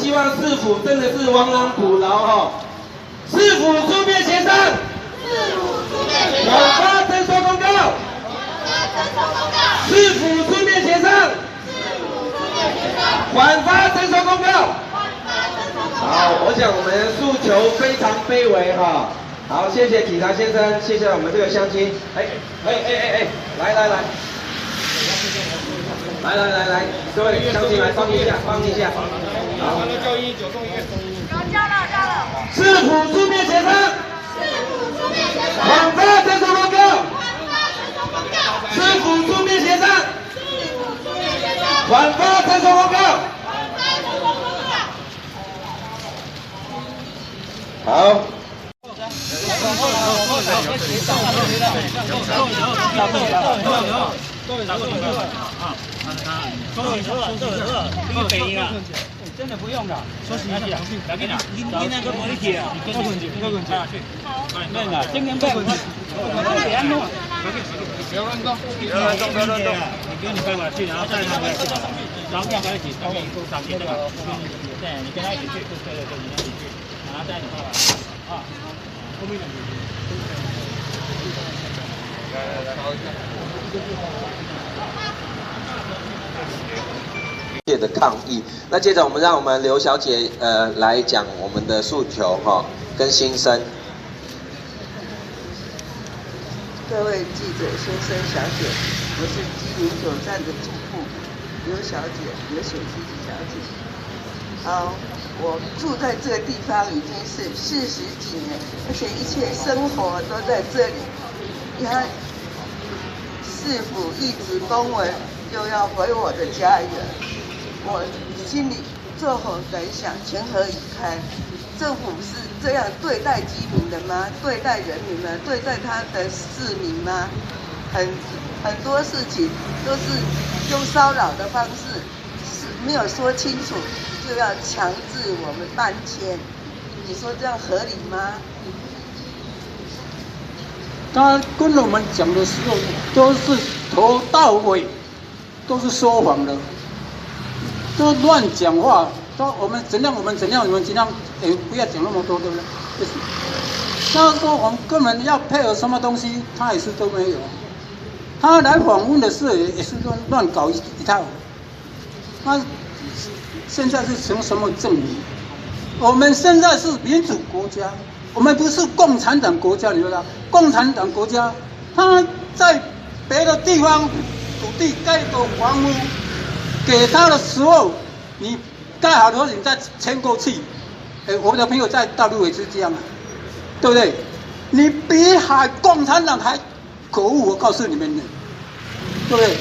希望市府真的是亡羊补牢哈，市府出面协商，广发征收公告，市府出面协商，广发征收公告。好，我想我们诉求非常卑微哈。好，谢谢警察先生，谢谢我们这个乡亲。来，各位乡亲来帮一下。好。市府出面协商，广发征收公告。市府出面协商，广发征收公告。好。真的不用了，休息一下，来给你，你那个玻璃铁啊，你跟下去，那个今天不要弄，不要乱动，不要乱动，你跟你爸爸去，然后带他们去，然后两个一起，后面上边那个，对，你跟他一起去，对，你一起去，然后带你爸爸啊，后面的。的抗议，那接着让我们刘小姐来讲我们的诉求哈跟心声。各位记者先生小姐，我是基宁9站的住户刘小姐，刘雪琪小姐。我住在这个地方已经是40几年，而且一切生活都在这里。你看，市府一纸公文就要回我的家园。我心里作何感想，情何以堪？政府是这样对待居民的吗？对待人民吗？对待他的市民吗？很多事情都是用骚扰的方式，是没有说清楚，就要强制我们搬迁。你说这样合理吗？他跟我们讲的时候，都是头到尾都是说谎的。都乱讲话，说我们怎样，你们怎样，不要讲那么多，对不对？他说我们根本要配合什么东西，他也是都没有。他来访问的时候也是乱搞一套。他现在是成什么证明？我们现在是民主国家，我们不是共产党国家，你知道？共产党国家，他在别的地方土地盖个房屋。给他的时候，你盖好的时候，你再迁过去。我们的朋友在大陆也是这样啊，对不对？你比共产党还可恶，我告诉你们，对不对？